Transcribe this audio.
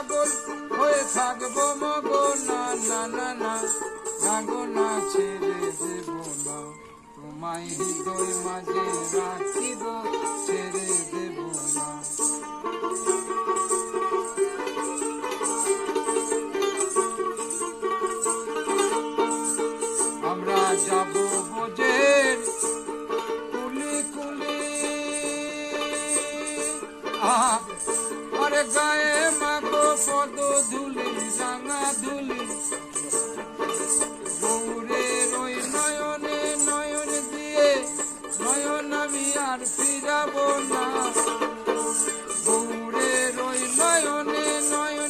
পাগল হয়ে থাকবো মগো না না না না রাগো না ছেড়ে দেব না তোমায় হৃদয় মাঝে রাখিব ছেড়ে দেব না আমরা যাব বোঝের কুলি কুলি আরে গায়ে মাগো পদ ধুলি রাঙা ধুলি গৌরের ওই নয়নে নয়ন দিয়ে নয়ন আমি আর ফিরাবো না